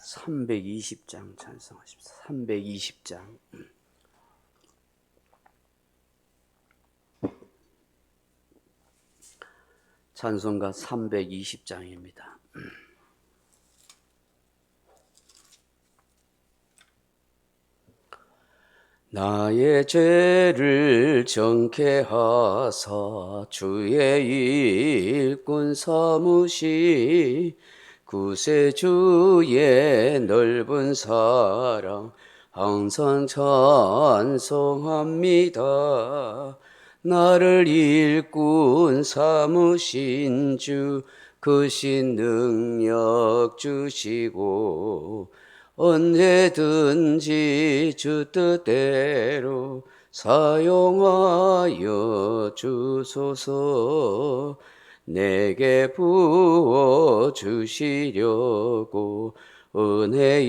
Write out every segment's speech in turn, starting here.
320장 찬송하십시오. 320장. 찬송가 320장입니다. 나의 죄를 정케 하사 주의 일꾼 삼으시 구세주의 넓은 사랑 항상 찬송합니다. 나를 일꾼 삼으신 주 크신 능력 주시고 언제든지 주 뜻대로 사용하여 주소서. 내게 부어 주시려고 은혜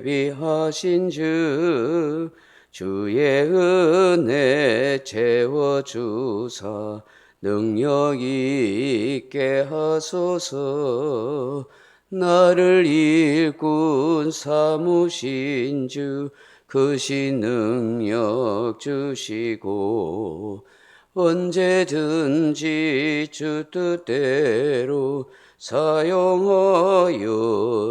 예비하신 주 주의 은혜 채워주사 능력 있게 하소서. 나를 일꾼 삼으신 주 크신 능력 주시고 언제든지 주 뜻대로 사용하여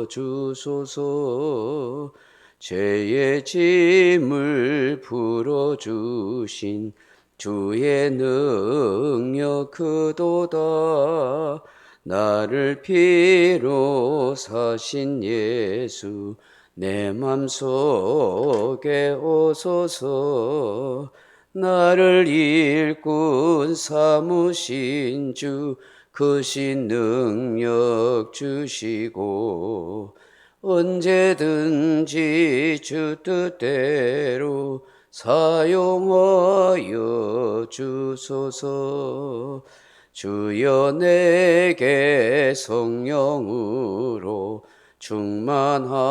주소서. 죄의 짐을 풀어주신 주의 능력 크도다. 나를 피로 사신 예수 내 맘속에 오소서. 나를 일꾼 삼으신 주 크신 능력 주시고 언제든지 주 뜻대로 사용하여 주소서. 주여 내게 성령으로 충만하게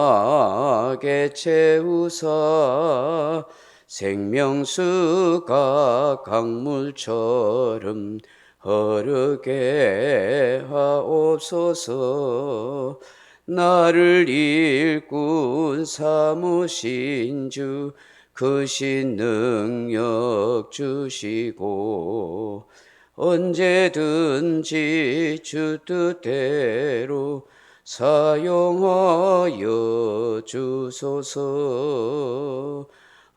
채우사 생명수가 강물처럼 흐르게 하옵소서. 나를 일꾼 삼으신 주 크신 능력 주시고 언제든지 주 뜻대로 사용하여 주소서.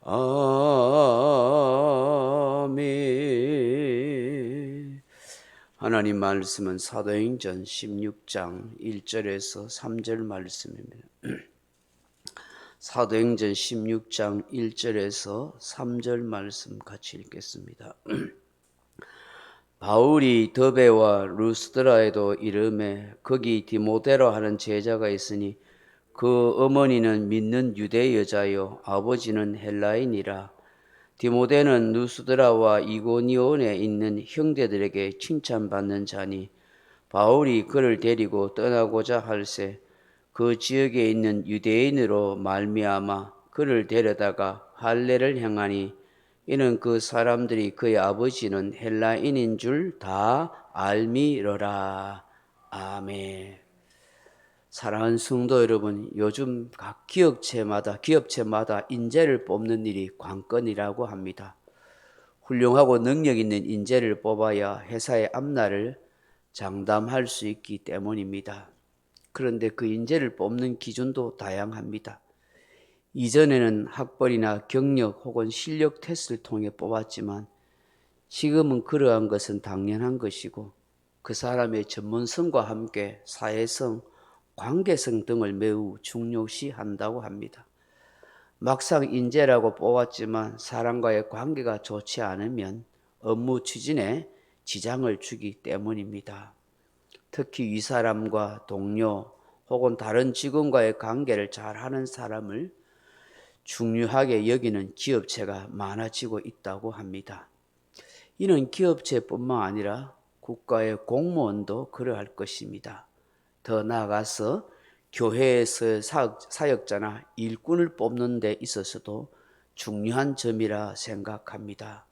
아멘. 하나님 말씀은 사도행전 16장 1절에서 3절 말씀입니다. 사도행전 16장 1절에서 3절 말씀 같이 읽겠습니다. 바울이 더베와 루스드라에도 이르매 거기 디모데라 하는 제자가 있으니 그 어머니는 믿는 유대 여자요 아버지는 헬라인이라. 디모데는 루스드라와 이고니온에 있는 형제들에게 칭찬받는 자니 바울이 그를 데리고 떠나고자 할새 그 지역에 있는 유대인으로 말미암아 그를 데려다가 할례를 행하니 이는 그 사람들이 그의 아버지는 헬라인인 줄 다 알미러라. 아멘. 사랑하는 성도 여러분, 요즘 각 기업체마다 인재를 뽑는 일이 관건이라고 합니다. 훌륭하고 능력 있는 인재를 뽑아야 회사의 앞날을 장담할 수 있기 때문입니다. 그런데 그 인재를 뽑는 기준도 다양합니다. 이전에는 학벌이나 경력 혹은 실력 테스트를 통해 뽑았지만 지금은 그러한 것은 당연한 것이고 그 사람의 전문성과 함께 사회성, 관계성 등을 매우 중요시한다고 합니다. 막상 인재라고 뽑았지만 사람과의 관계가 좋지 않으면 업무 추진에 지장을 주기 때문입니다. 특히 윗사람과 동료 혹은 다른 직원과의 관계를 잘하는 사람을 중요하게 여기는 기업체가 많아지고 있다고 합니다. 이는 기업체뿐만 아니라 국가의 공무원도 그러할 것입니다. 더 나아가서 교회에서 사역자나 일꾼을 뽑는 데 있어서도 중요한 점이라 생각합니다.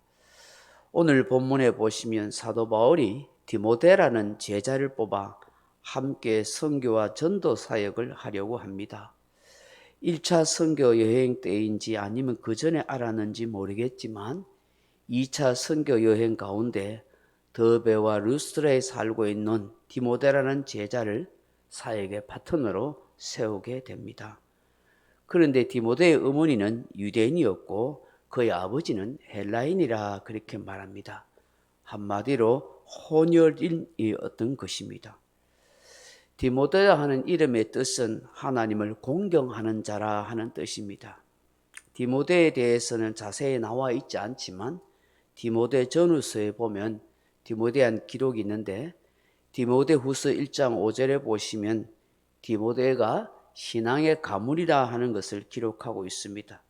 오늘 본문에 보시면 사도 바울이 디모데라는 제자를 뽑아 함께 선교와 전도 사역을 하려고 합니다. 1차 선교 여행 때인지 아니면 그 전에 알았는지 모르겠지만 2차 선교 여행 가운데 더베와 루스트라에 살고 있는 디모데라는 제자를 사역의 파트너로 세우게 됩니다. 그런데 디모데의 어머니는 유대인이었고 그의 아버지는 헬라인이라 그렇게 말합니다. 한마디로 혼혈인이었던 것입니다. 디모데라 하는 이름의 뜻은 하나님을 공경하는 자라 하는 뜻입니다. 디모데에 대해서는 자세히 나와 있지 않지만 디모데 전후서에 보면 디모데한 기록이 있는데 디모데후서 1장 5절에 보시면 디모데가 신앙의 가문이라 하는 것을 기록하고 있습니다.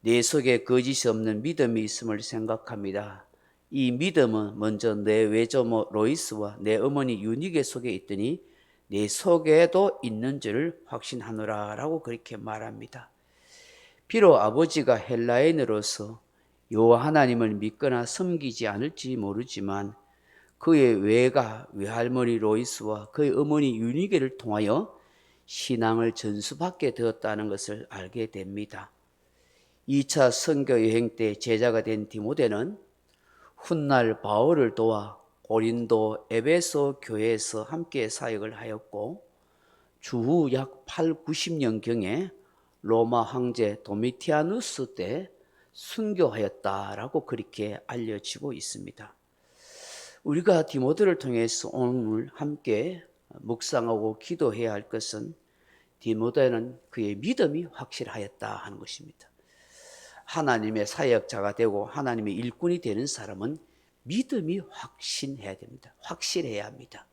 내 속에 거짓이 없는 믿음이 있음을 생각합니다. 이 믿음은 먼저 내 외조모 로이스와 내 어머니 유니게 속에 있더니 내 속에도 있는 줄을 확신하노라 라고 그렇게 말합니다. 비록 아버지가 헬라인으로서 여호와 하나님을 믿거나 섬기지 않을지 모르지만 그의 외할머니 로이스와 그의 어머니 유니게를 통하여 신앙을 전수받게 되었다는 것을 알게 됩니다. 2차 선교 여행 때 제자가 된 디모데는 훗날 바울을 도와 고린도 에베소 교회에서 함께 사역을 하였고 주후 약 90년경에 로마 황제 도미티아누스 때 순교하였다라고 그렇게 알려지고 있습니다. 우리가 디모데를 통해서 오늘 함께 묵상하고 기도해야 할 것은 디모데는 그의 믿음이 확실하였다 하는 것입니다. 하나님의 사역자가 되고 하나님의 일꾼이 되는 사람은 믿음이 확신해야 됩니다. 확실해야 합니다.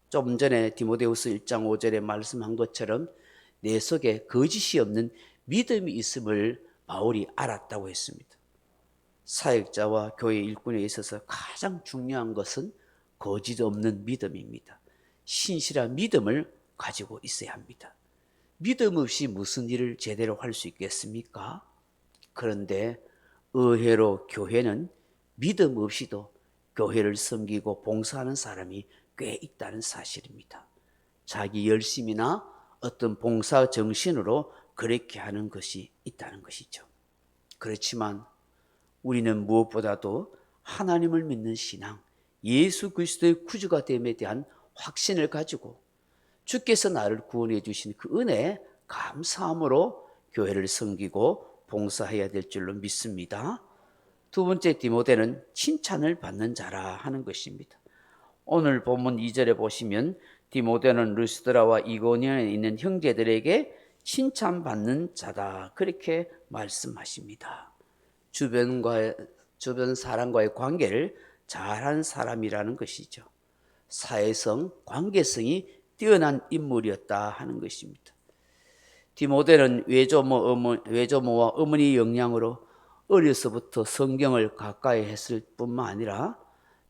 좀 전에 디모데후서 1장 5절에 말씀한 것처럼 내 속에 거짓이 없는 믿음이 있음을 바울이 알았다고 했습니다. 사역자와 교회 일꾼에 있어서 가장 중요한 것은 거짓 없는 믿음입니다. 신실한 믿음을 가지고 있어야 합니다. 믿음 없이 무슨 일을 제대로 할 수 있겠습니까? 그런데 의외로 교회는 믿음 없이도 교회를 섬기고 봉사하는 사람이 꽤 있다는 사실입니다. 자기 열심이나 어떤 봉사 정신으로 그렇게 하는 것이 있다는 것이죠. 그렇지만 우리는 무엇보다도 하나님을 믿는 신앙, 예수 그리스도의 구주가 됨에 대한 확신을 가지고 주께서 나를 구원해 주신 그 은혜에 감사함으로 교회를 섬기고 봉사해야 될 줄로 믿습니다. 두 번째 디모데는 칭찬을 받는 자라 하는 것입니다. 오늘 본문 2절에 보시면 디모데는 루스드라와 이고니온에 있는 형제들에게 칭찬받는 자다 그렇게 말씀하십니다. 주변 사람과의 관계를 잘한 사람이라는 것이죠. 사회성, 관계성이 뛰어난 인물이었다 하는 것입니다. 디모데는 외조모와 어머니 영향으로 어려서부터 성경을 가까이 했을 뿐만 아니라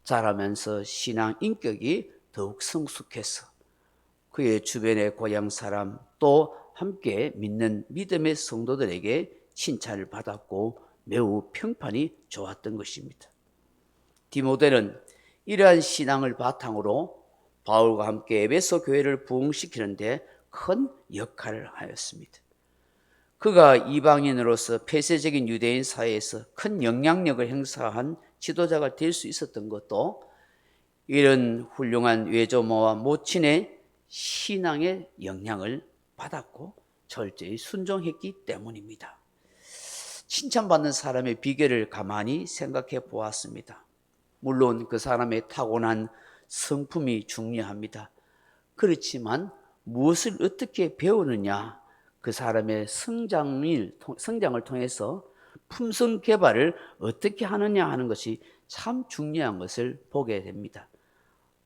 자라면서 신앙 인격이 더욱 성숙해서 그의 주변의 고향 사람 또 함께 믿는 믿음의 성도들에게 칭찬을 받았고 매우 평판이 좋았던 것입니다. 디모데는 이러한 신앙을 바탕으로 바울과 함께 에베소 교회를 부흥시키는데 큰 역할을 하였습니다. 그가 이방인으로서 폐쇄적인 유대인 사회에서 큰 영향력을 행사한 지도자가 될 수 있었던 것도 이런 훌륭한 외조모와 모친의 신앙의 영향을 받았고 철저히 순종했기 때문입니다. 칭찬받는 사람의 비결을 가만히 생각해 보았습니다. 물론 그 사람의 타고난 성품이 중요합니다. 그렇지만 무엇을 어떻게 배우느냐, 그 사람의 성장을 통해서 품성 개발을 어떻게 하느냐 하는 것이 참 중요한 것을 보게 됩니다.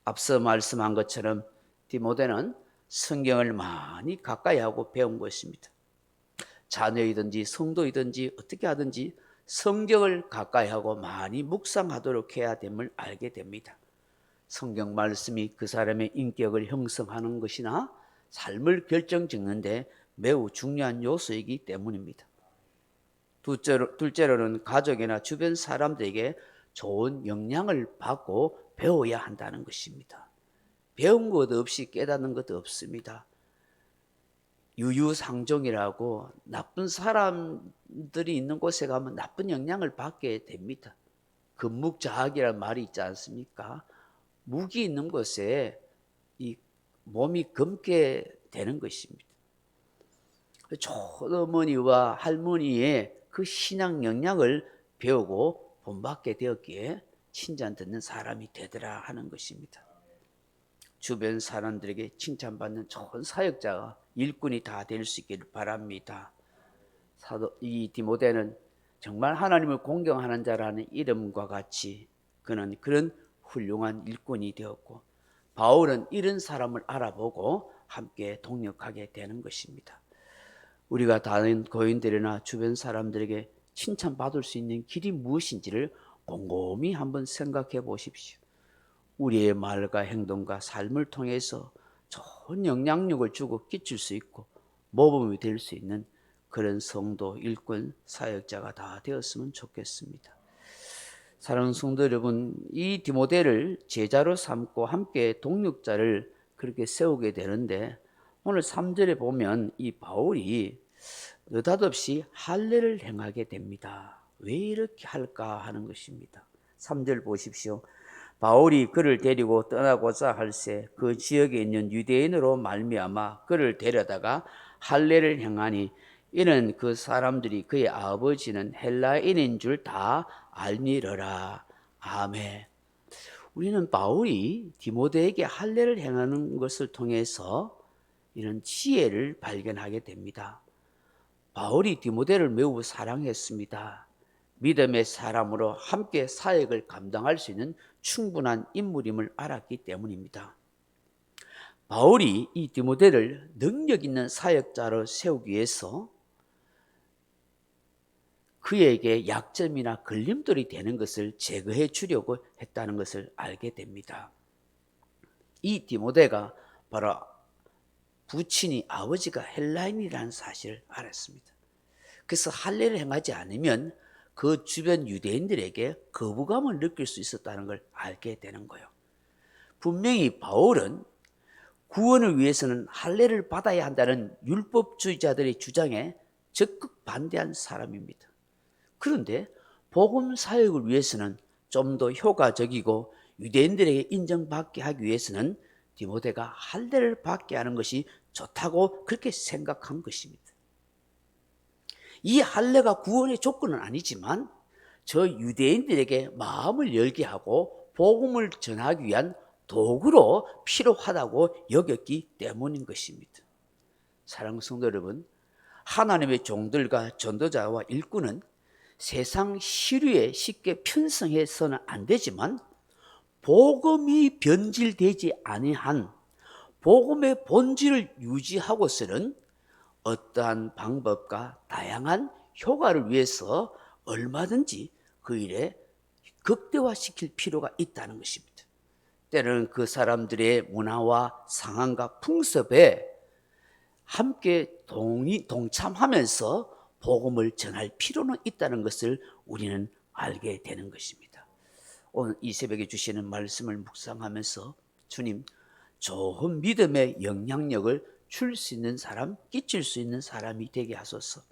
앞서 말씀한 것처럼 디모데는 성경을 많이 가까이 하고 배운 것입니다. 자녀이든지 성도이든지 어떻게 하든지 성경을 가까이 하고 많이 묵상하도록 해야 됨을 알게 됩니다. 성경 말씀이 그 사람의 인격을 형성하는 것이나 삶을 결정짓는데 매우 중요한 요소이기 때문입니다. 둘째로는 가족이나 주변 사람들에게 좋은 영향을 받고 배워야 한다는 것입니다. 배운 것 없이 깨닫는 것도 없습니다. 유유상종이라고 나쁜 사람들이 있는 곳에 가면 나쁜 영향을 받게 됩니다. 금묵자학이라는 말이 있지 않습니까? 묵이 있는 곳에 이 몸이 검게 되는 것입니다. 초어머니와 할머니의 그 신앙 영향을 배우고 본받게 되었기에 칭찬 듣는 사람이 되더라 하는 것입니다. 주변 사람들에게 칭찬받는 좋은 사역자가 일꾼이 다 될 수 있기를 바랍니다. 이 디모데는 정말 하나님을 공경하는 자라는 이름과 같이 그는 그런 훌륭한 일꾼이 되었고, 바울은 이런 사람을 알아보고 함께 동역하게 되는 것입니다. 우리가 다른 교인들이나 주변 사람들에게 칭찬받을 수 있는 길이 무엇인지를 곰곰이 한번 생각해 보십시오. 우리의 말과 행동과 삶을 통해서 좋은 영향력을 주고 끼칠 수 있고 모범이 될 수 있는 그런 성도, 일꾼, 사역자가 다 되었으면 좋겠습니다. 사랑하는 성도 여러분, 이 디모데를 제자로 삼고 함께 동역자를 그렇게 세우게 되는데, 오늘 3절에 보면 이 바울이 느닷없이 할례를 행하게 됩니다. 왜 이렇게 할까 하는 것입니다. 3절 보십시오. 바울이 그를 데리고 떠나고자 할새 그 지역에 있는 유대인으로 말미암아 그를 데려다가 할례를 행하니, 이는 그 사람들이 그의 아버지는 헬라인인 줄 다 알미러라. 아멘. 우리는 바울이 디모데에게 할례를 행하는 것을 통해서 이런 지혜를 발견하게 됩니다. 바울이 디모데를 매우 사랑했습니다. 믿음의 사람으로 함께 사역을 감당할 수 있는 충분한 인물임을 알았기 때문입니다. 바울이 이 디모데를 능력 있는 사역자로 세우기 위해서 그에게 약점이나 걸림돌이 되는 것을 제거해 주려고 했다는 것을 알게 됩니다. 이 디모데가 바로 부친이 아버지가 헬라인이라는 사실을 알았습니다. 그래서 할례를 행하지 않으면 그 주변 유대인들에게 거부감을 느낄 수 있었다는 걸 알게 되는 거예요. 분명히 바울은 구원을 위해서는 할례를 받아야 한다는 율법주의자들의 주장에 적극 반대한 사람입니다. 그런데 복음 사역을 위해서는 좀 더 효과적이고 유대인들에게 인정받게 하기 위해서는 디모데가 할례를 받게 하는 것이 좋다고 그렇게 생각한 것입니다. 이 할례가 구원의 조건은 아니지만 저 유대인들에게 마음을 열게 하고 복음을 전하기 위한 도구로 필요하다고 여겼기 때문인 것입니다. 사랑하는 성도 여러분, 하나님의 종들과 전도자와 일꾼은 세상 시류에 쉽게 편승해서는 안 되지만 복음이 변질되지 아니한 복음의 본질을 유지하고서는 어떠한 방법과 다양한 효과를 위해서 얼마든지 그 일에 극대화시킬 필요가 있다는 것입니다. 때로는 그 사람들의 문화와 상황과 풍습에 함께 동참하면서 복음을 전할 필요는 있다는 것을 우리는 알게 되는 것입니다. 오늘 이 새벽에 주시는 말씀을 묵상하면서 주님, 좋은 믿음의 영향력을 줄 수 있는 사람, 끼칠 수 있는 사람이 되게 하소서.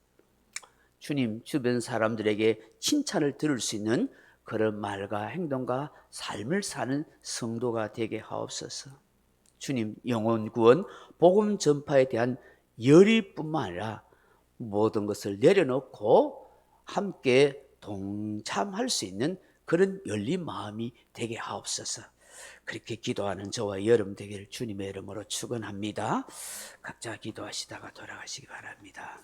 주님, 주변 사람들에게 칭찬을 들을 수 있는 그런 말과 행동과 삶을 사는 성도가 되게 하옵소서. 주님, 영혼 구원, 복음 전파에 대한 열의뿐만 아니라 모든 것을 내려놓고 함께 동참할 수 있는 그런 열린 마음이 되게 하옵소서. 그렇게 기도하는 저와 여러분 되기를 주님의 이름으로 축원합니다. 각자 기도하시다가 돌아가시기 바랍니다.